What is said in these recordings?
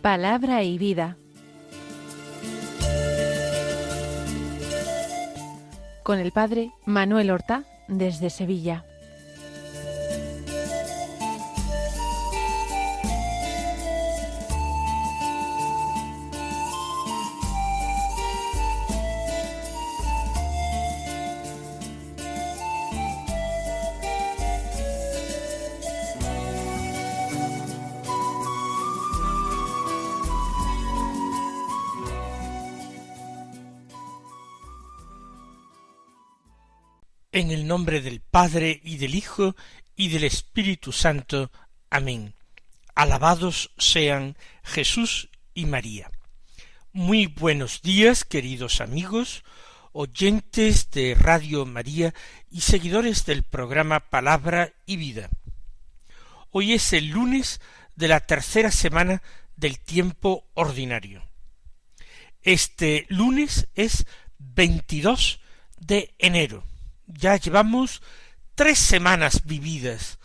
Palabra y vida. Con el padre Manuel Horta, desde Sevilla. En el nombre del Padre, y del Hijo, y del Espíritu Santo. Amén. Alabados sean Jesús y María. Muy buenos días, queridos amigos, oyentes de Radio María y seguidores del programa Palabra y Vida. Hoy es el lunes de la tercera semana del tiempo ordinario. Este lunes es 22 de enero. Ya llevamos 3 semanas vividas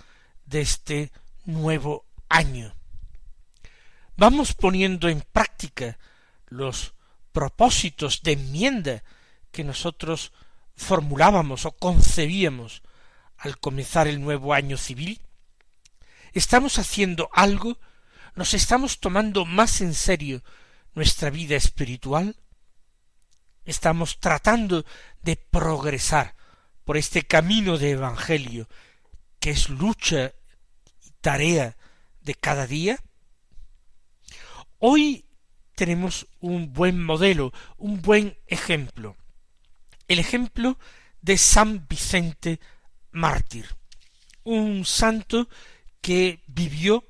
de este nuevo año. Vamos poniendo en práctica los propósitos de enmienda que nosotros formulábamos o concebíamos al comenzar el nuevo año civil. ¿Estamos haciendo algo? ¿Nos estamos tomando más en serio nuestra vida espiritual? ¿Estamos tratando de progresar por este camino de evangelio, que es lucha y tarea de cada día? Hoy tenemos un buen modelo, un buen ejemplo, el ejemplo de San Vicente Mártir, un santo que vivió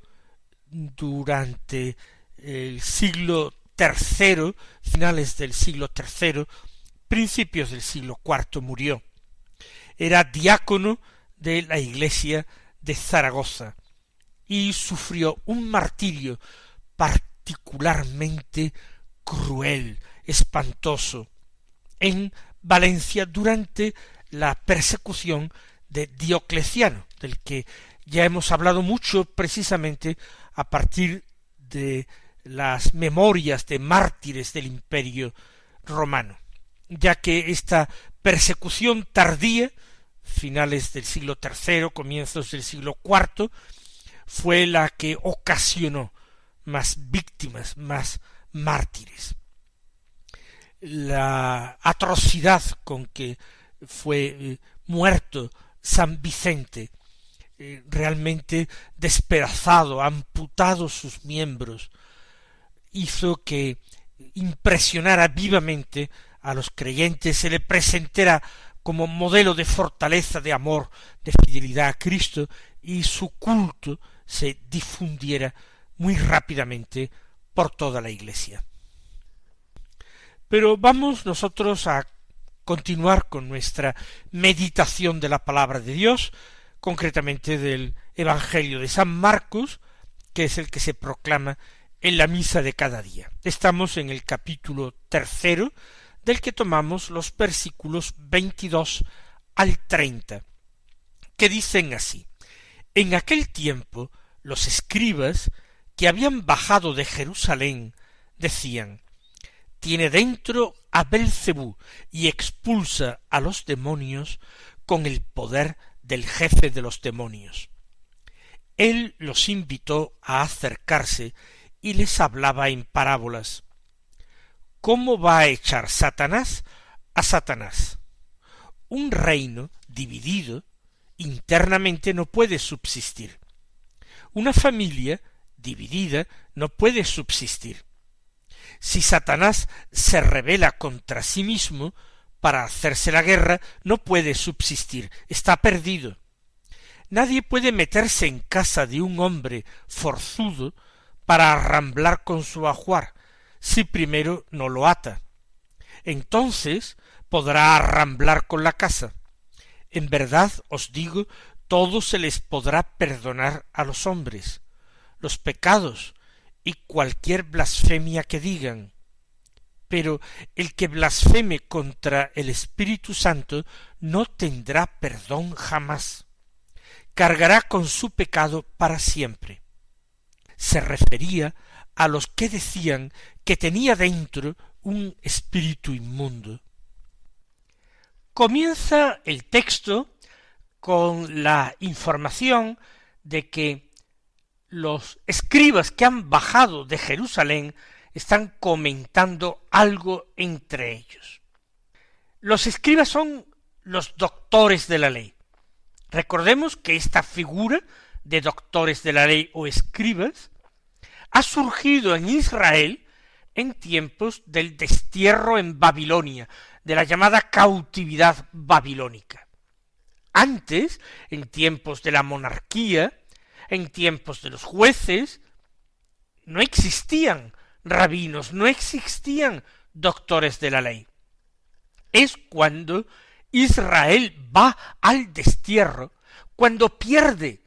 durante el siglo III, finales del siglo III, principios del siglo IV murió. Era diácono de la iglesia de Zaragoza y sufrió un martirio particularmente cruel, espantoso, en Valencia durante la persecución de Diocleciano, del que ya hemos hablado mucho precisamente a partir de las memorias de mártires del Imperio Romano, ya que esta persecución tardía, finales del siglo III, comienzos del siglo IV, fue la que ocasionó más víctimas, más mártires. La atrocidad con que fue muerto San Vicente, realmente despedazado, amputado sus miembros, hizo que impresionara vivamente a los creyentes, se le presentara como modelo de fortaleza, de amor, de fidelidad a Cristo, y su culto se difundiera muy rápidamente por toda la Iglesia. Pero vamos nosotros a continuar con nuestra meditación de la palabra de Dios, concretamente del Evangelio de San Marcos, que es el que se proclama en la misa de cada día. Estamos en el capítulo 3, del que tomamos los versículos 22 al 30, que dicen así: En aquel tiempo los escribas que habían bajado de Jerusalén decían: tiene dentro a Belcebú y expulsa a los demonios con el poder del jefe de los demonios. Él los invitó a acercarse y les hablaba en parábolas. ¿Cómo va a echar Satanás a Satanás? Un reino dividido internamente no puede subsistir. Una familia dividida no puede subsistir. Si Satanás se rebela contra sí mismo para hacerse la guerra, no puede subsistir, está perdido. Nadie puede meterse en casa de un hombre forzudo para arramblar con su ajuar, si primero no lo ata. Entonces podrá arramblar con la casa. En verdad os digo, todo se les podrá perdonar a los hombres, los pecados y cualquier blasfemia que digan. Pero el que blasfeme contra el Espíritu Santo no tendrá perdón jamás. Cargará con su pecado para siempre. Se refería a los que decían que tenía dentro un espíritu inmundo. Comienza el texto con la información de que los escribas que han bajado de Jerusalén están comentando algo entre ellos. Los escribas son los doctores de la ley. Recordemos que esta figura de doctores de la ley o escribas ha surgido en Israel en tiempos del destierro en Babilonia, de la llamada cautividad babilónica. Antes, en tiempos de la monarquía, en tiempos de los jueces, no existían rabinos, no existían doctores de la ley. Es cuando Israel va al destierro, cuando pierde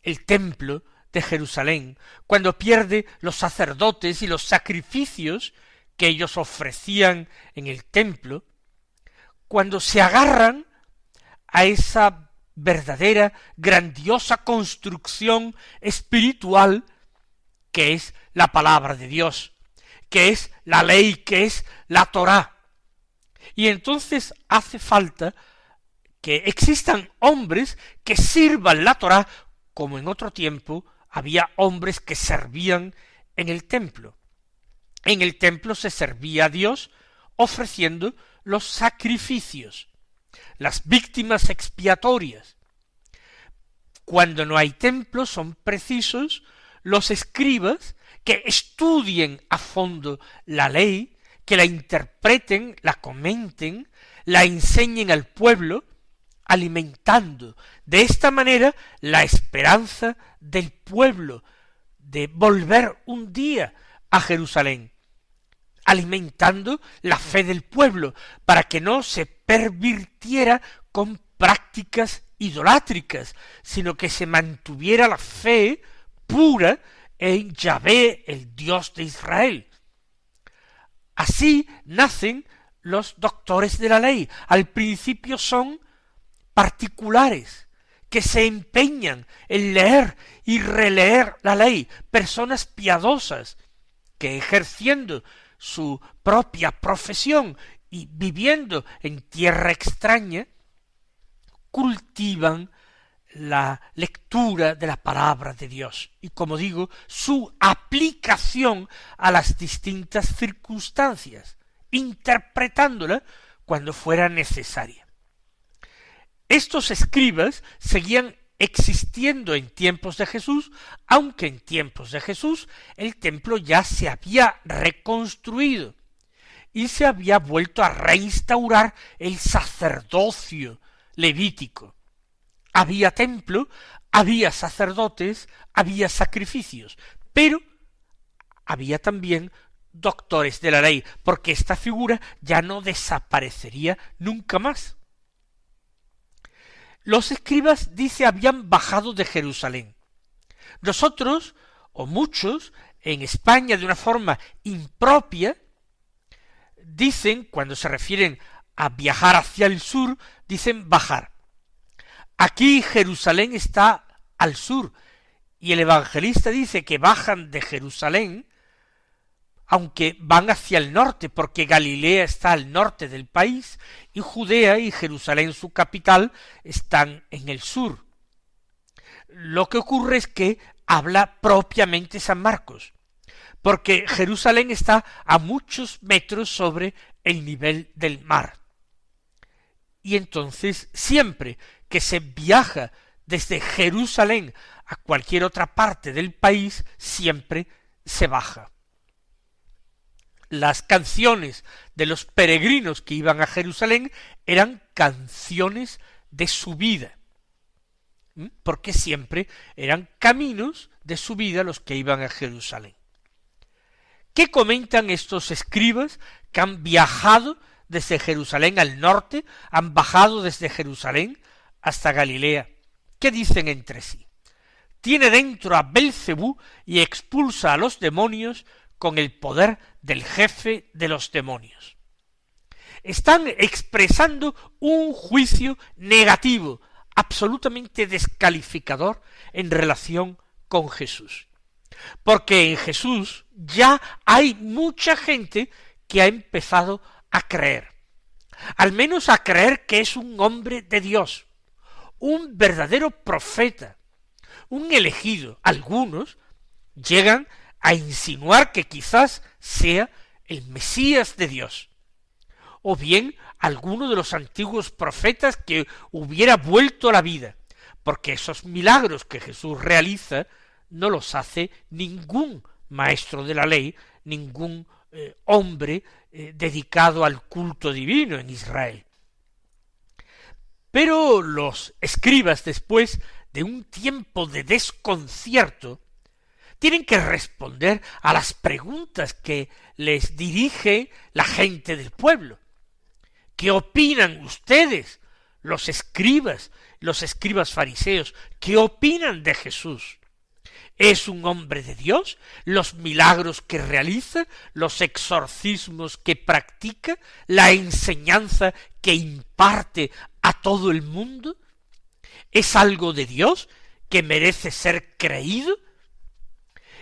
el templo de Jerusalén, cuando pierde los sacerdotes y los sacrificios que ellos ofrecían en el templo, cuando se agarran a esa verdadera, grandiosa construcción espiritual que es la palabra de Dios, que es la ley, que es la Torá. Y entonces hace falta que existan hombres que sirvan la Torá, como en otro tiempo había hombres que servían en el templo. En el templo se servía a Dios ofreciendo los sacrificios, las víctimas expiatorias. Cuando no hay templo son precisos los escribas que estudien a fondo la ley, que la interpreten, la comenten, la enseñen al pueblo, alimentando de esta manera la esperanza del pueblo de volver un día a Jerusalén, alimentando la fe del pueblo para que no se pervirtiera con prácticas idolátricas, sino que se mantuviera la fe pura en Yahvé, el Dios de Israel. Así nacen los doctores de la ley. Al principio son particulares que se empeñan en leer y releer la ley, personas piadosas que ejerciendo su propia profesión y viviendo en tierra extraña, cultivan la lectura de la palabra de Dios y, como digo, su aplicación a las distintas circunstancias, interpretándola cuando fuera necesaria. Estos escribas seguían existiendo en tiempos de Jesús, aunque en tiempos de Jesús el templo ya se había reconstruido y se había vuelto a reinstaurar el sacerdocio levítico. Había templo, había sacerdotes, había sacrificios, pero había también doctores de la ley, porque esta figura ya no desaparecería nunca más. Los escribas, dice, habían bajado de Jerusalén. Nosotros, o muchos, en España de una forma impropia, dicen, cuando se refieren a viajar hacia el sur, dicen bajar. Aquí Jerusalén está al sur, y el evangelista dice que bajan de Jerusalén, aunque van hacia el norte, porque Galilea está al norte del país, y Judea y Jerusalén, su capital, están en el sur. Lo que ocurre es que habla propiamente San Marcos, porque Jerusalén está a muchos metros sobre el nivel del mar. Y entonces, siempre que se viaja desde Jerusalén a cualquier otra parte del país, siempre se baja. Las canciones de los peregrinos que iban a Jerusalén eran canciones de subida, porque siempre eran caminos de subida los que iban a Jerusalén. ¿Qué comentan estos escribas que han viajado desde Jerusalén al norte, han bajado desde Jerusalén hasta Galilea? ¿Qué dicen entre sí? Tiene dentro a Belcebú y expulsa a los demonios con el poder del jefe de los demonios. Están expresando un juicio negativo, absolutamente descalificador en relación con Jesús. porque en Jesús ya hay mucha gente que ha empezado a creer, al menos a creer que es un hombre de Dios, un verdadero profeta, un elegido. Algunos llegan a insinuar que quizás sea el Mesías de Dios, o bien alguno de los antiguos profetas que hubiera vuelto a la vida, porque esos milagros que Jesús realiza no los hace ningún maestro de la ley, ningún hombre dedicado al culto divino en Israel. Pero los escribas, después de un tiempo de desconcierto, tienen que responder a las preguntas que les dirige la gente del pueblo. ¿Qué opinan ustedes, los escribas fariseos? ¿Qué opinan de Jesús? ¿Es un hombre de Dios? ¿Los milagros que realiza, los exorcismos que practica, la enseñanza que imparte a todo el mundo? ¿Es algo de Dios que merece ser creído?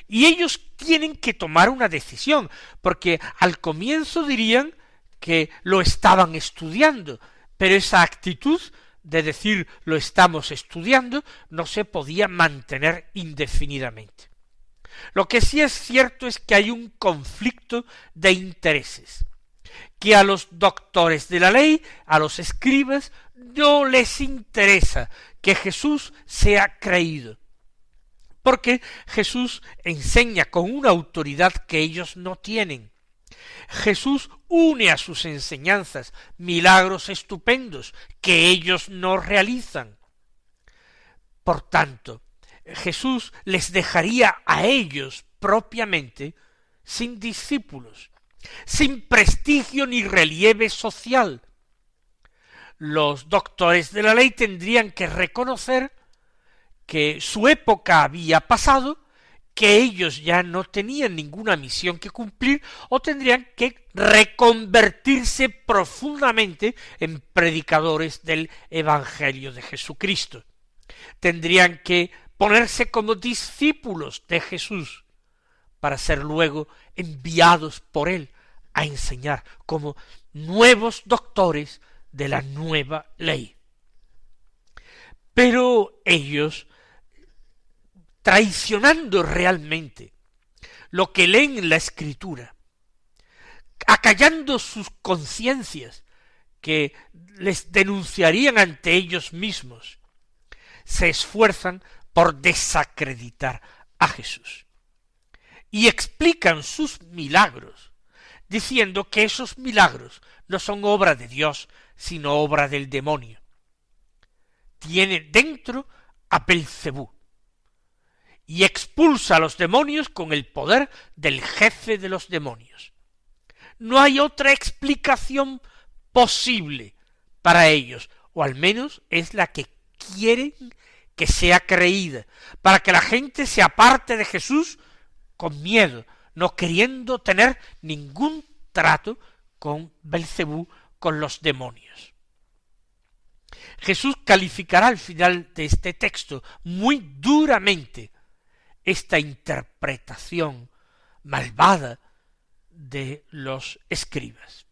Y ellos tienen que tomar una decisión, porque al comienzo dirían que lo estaban estudiando, pero esa actitud de decir lo estamos estudiando no se podía mantener indefinidamente. Lo que sí es cierto es que hay un conflicto de intereses, que a los doctores de la ley, a los escribas, no les interesa que Jesús sea creído, porque Jesús enseña con una autoridad que ellos no tienen. Jesús une a sus enseñanzas milagros estupendos que ellos no realizan. Por tanto, Jesús les dejaría a ellos propiamente sin discípulos, sin prestigio ni relieve social. Los doctores de la ley tendrían que reconocer que su época había pasado, que ellos ya no tenían ninguna misión que cumplir, o tendrían que reconvertirse profundamente en predicadores del Evangelio de Jesucristo. Tendrían que ponerse como discípulos de Jesús para ser luego enviados por él a enseñar como nuevos doctores de la nueva ley. Pero ellos, traicionando realmente lo que leen en la Escritura, acallando sus conciencias que les denunciarían ante ellos mismos, se esfuerzan por desacreditar a Jesús. Y explican sus milagros, diciendo que esos milagros no son obra de Dios, sino obra del demonio. Tiene dentro a Belcebú, y expulsa a los demonios con el poder del jefe de los demonios. No hay otra explicación posible para ellos, o al menos es la que quieren que sea creída, para que la gente se aparte de Jesús con miedo, no queriendo tener ningún trato con Belcebú, con los demonios. Jesús calificará al final de este texto muy duramente esta interpretación malvada de los escribas.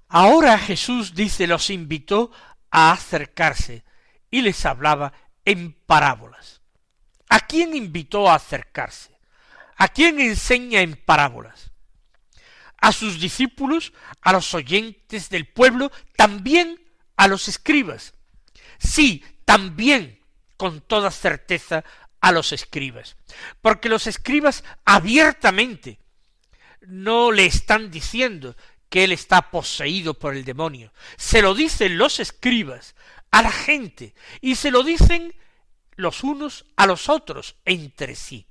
Ahora Jesús, dice, los invitó a acercarse y les hablaba en parábolas. ¿A quién invitó a acercarse? ¿A quién enseña en parábolas? A sus discípulos, a los oyentes del pueblo, también a los escribas. Sí, también, con toda certeza, a los escribas, porque los escribas abiertamente no le están diciendo que él está poseído por el demonio. Se lo dicen los escribas a la gente, y se lo dicen los unos a los otros entre sí.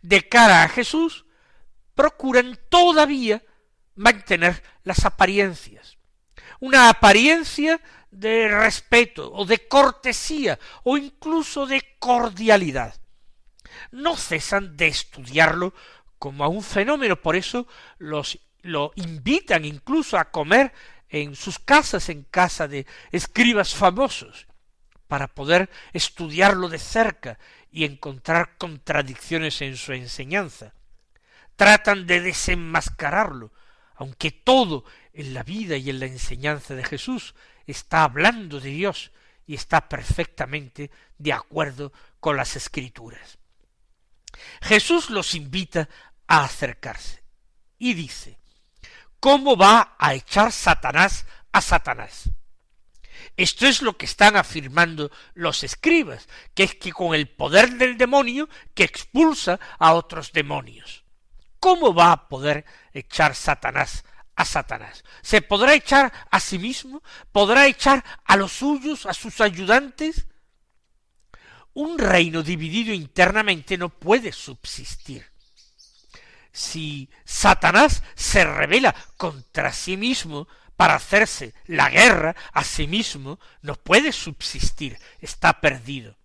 De cara a Jesús, procuran todavía mantener las apariencias. Una apariencia de respeto o de cortesía o incluso de cordialidad. No cesan de estudiarlo como a un fenómeno, por eso lo invitan incluso a comer en sus casas, en casa de escribas famosos, para poder estudiarlo de cerca y encontrar contradicciones en su enseñanza. Tratan de desenmascararlo, aunque todo en la vida y en la enseñanza de Jesús está hablando de Dios y está perfectamente de acuerdo con las Escrituras. Jesús los invita a acercarse y dice: ¿cómo va a echar Satanás a Satanás? Esto es lo que están afirmando los escribas, que es que con el poder del demonio que expulsa a otros demonios. ¿Cómo va a poder echar Satanás a Satanás? ¿Se podrá echar a sí mismo? ¿Podrá echar a los suyos, a sus ayudantes? Un reino dividido internamente no puede subsistir. Si Satanás se rebela contra sí mismo para hacerse la guerra a sí mismo, no puede subsistir, está perdido.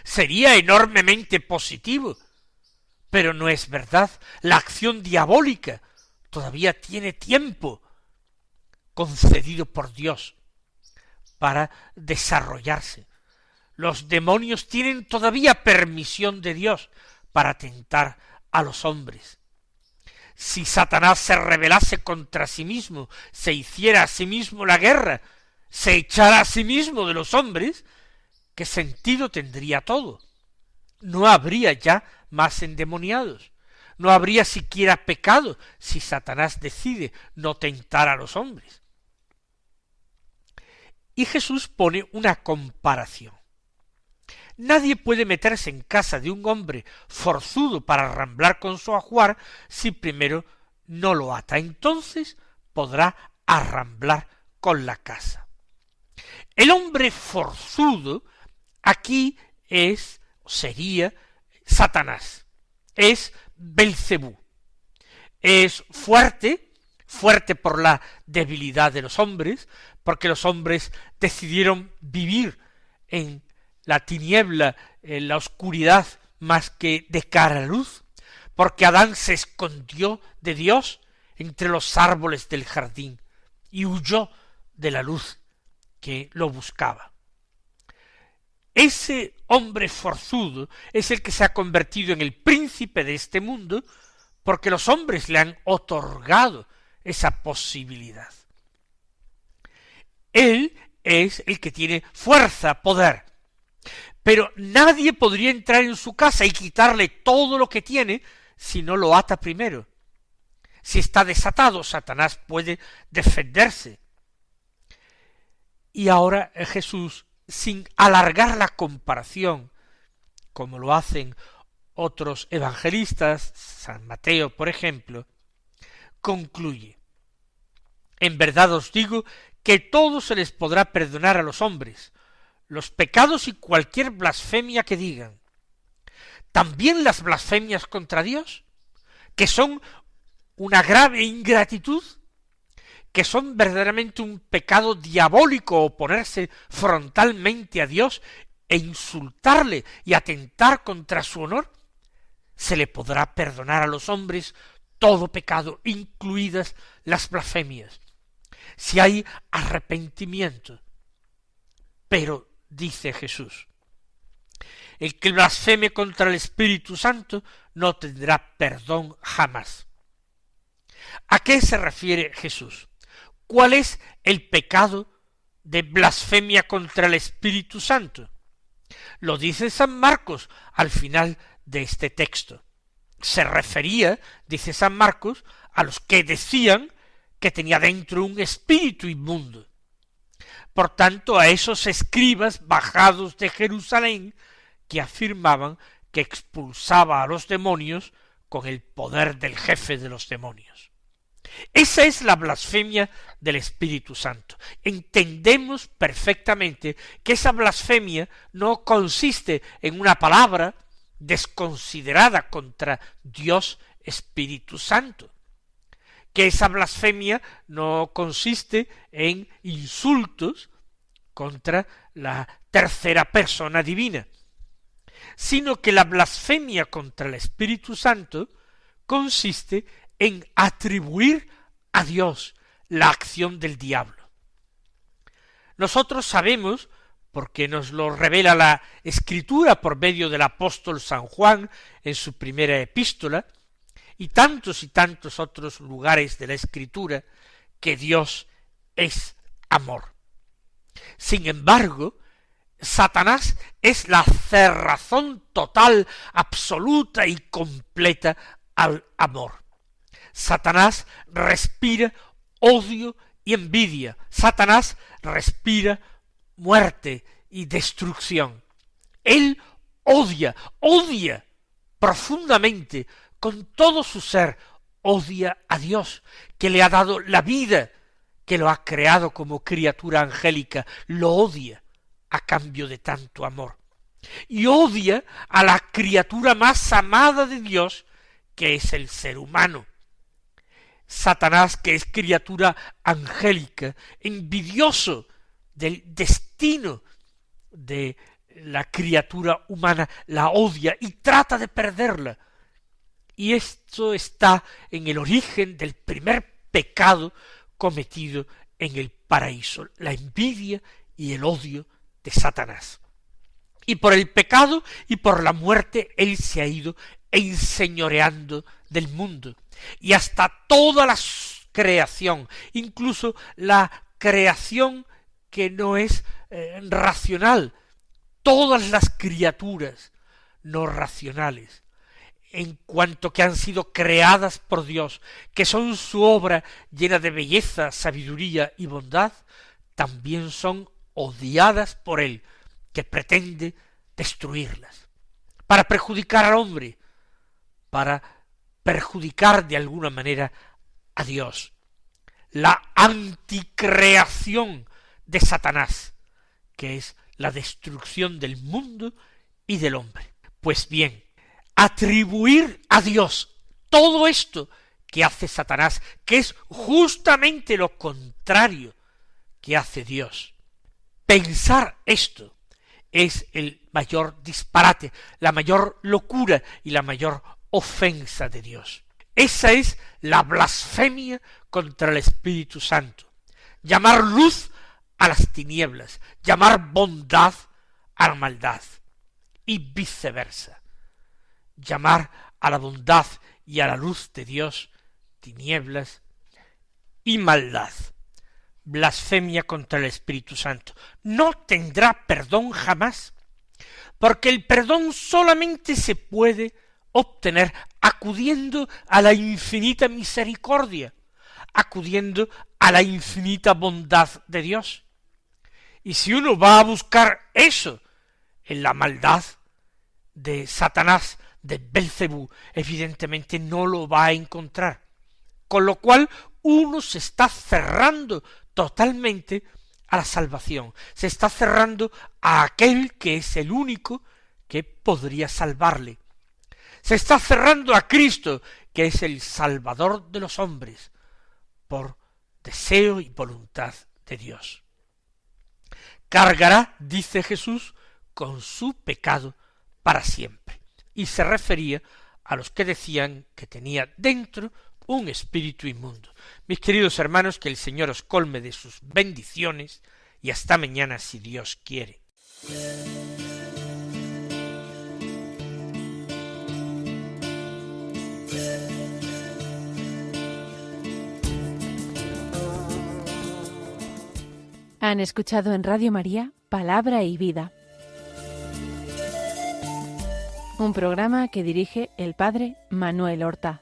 Sería enormemente positivo, pero no es verdad. La acción diabólica todavía tiene tiempo concedido por Dios para desarrollarse. Los demonios tienen todavía permisión de Dios para tentar a los hombres. Si Satanás se rebelase contra sí mismo, se hiciera a sí mismo la guerra, se echara a sí mismo de los hombres, ¿qué sentido tendría todo? No habría ya más endemoniados, no habría siquiera pecado si Satanás decide no tentar a los hombres. Y Jesús pone una comparación. Nadie puede meterse en casa de un hombre forzudo para arramblar con su ajuar si primero no lo ata. Entonces podrá arramblar con la casa. El hombre forzudo aquí sería Satanás, es Belcebú. Es fuerte por la debilidad de los hombres, porque los hombres decidieron vivir en la tiniebla, en la oscuridad, más que de cara a la luz, porque Adán se escondió de Dios entre los árboles del jardín y huyó de la luz que lo buscaba. Ese hombre forzudo es el que se ha convertido en el príncipe de este mundo, porque los hombres le han otorgado esa posibilidad. Él es el que tiene fuerza, poder. Pero nadie podría entrar en su casa y quitarle todo lo que tiene si no lo ata primero. Si está desatado, Satanás puede defenderse. Y ahora Jesús, sin alargar la comparación, como lo hacen otros evangelistas, San Mateo, por ejemplo, concluye: en verdad os digo que todo se les podrá perdonar a los hombres, los pecados y cualquier blasfemia que digan. También las blasfemias contra Dios, que son una grave ingratitud, que son verdaderamente un pecado diabólico oponerse frontalmente a Dios e insultarle y atentar contra su honor, se le podrá perdonar a los hombres todo pecado, incluidas las blasfemias, si hay arrepentimiento. Pero, dice Jesús, el que blasfeme contra el Espíritu Santo no tendrá perdón jamás. ¿A qué se refiere Jesús? ¿Cuál es el pecado de blasfemia contra el Espíritu Santo? Lo dice San Marcos al final de este texto. Se refería, dice San Marcos, a los que decían que tenía dentro un espíritu inmundo. Por tanto, a esos escribas bajados de Jerusalén que afirmaban que expulsaba a los demonios con el poder del jefe de los demonios. Esa es la blasfemia del Espíritu Santo. Entendemos perfectamente que esa blasfemia no consiste en una palabra desconsiderada contra Dios Espíritu Santo, que esa blasfemia no consiste en insultos contra la tercera persona divina, sino que la blasfemia contra el Espíritu Santo consiste en atribuir a Dios la acción del diablo. Nosotros sabemos, porque nos lo revela la Escritura por medio del apóstol San Juan en su primera epístola, y tantos otros lugares de la Escritura, que Dios es amor. Sin embargo, Satanás es la cerrazón total, absoluta y completa al amor. Satanás respira odio y envidia. Satanás respira muerte y destrucción. Él odia profundamente, con todo su ser, odia a Dios, que le ha dado la vida, que lo ha creado como criatura angélica, lo odia a cambio de tanto amor. Y odia a la criatura más amada de Dios, que es el ser humano. Satanás, que es criatura angélica, envidioso del destino de la criatura humana, la odia y trata de perderla. Y esto está en el origen del primer pecado cometido en el paraíso, la envidia y el odio de Satanás. Y por el pecado y por la muerte él se ha ido enseñoreando del mundo. Y hasta toda la creación, incluso la creación que no es racional, todas las criaturas no racionales, en cuanto que han sido creadas por Dios, que son su obra llena de belleza, sabiduría y bondad, también son odiadas por él, que pretende destruirlas, para perjudicar al hombre, para perjudicar de alguna manera a Dios. La anticreación de Satanás, que es la destrucción del mundo y del hombre. Pues bien, atribuir a Dios todo esto que hace Satanás, que es justamente lo contrario que hace Dios. Pensar esto es el mayor disparate, la mayor locura y la mayor ofensa de Dios. Esa es la blasfemia contra el Espíritu Santo. Llamar luz a las tinieblas, llamar bondad a la maldad, y viceversa. Llamar a la bondad y a la luz de Dios tinieblas y maldad. Blasfemia contra el Espíritu Santo. No tendrá perdón jamás, porque el perdón solamente se puede obtener acudiendo a la infinita misericordia, acudiendo a la infinita bondad de Dios. Y si uno va a buscar eso en la maldad de Satanás, de Belcebú, evidentemente no lo va a encontrar. Con lo cual uno se está cerrando totalmente a la salvación, se está cerrando a aquel que es el único que podría salvarle. Se está cerrando a Cristo, que es el Salvador de los hombres, por deseo y voluntad de Dios. Cargará, dice Jesús, con su pecado para siempre. Y se refería a los que decían que tenía dentro un espíritu inmundo. Mis queridos hermanos, que el Señor os colme de sus bendiciones, y hasta mañana si Dios quiere. Han escuchado en Radio María Palabra y Vida, un programa que dirige el Padre Manuel Horta.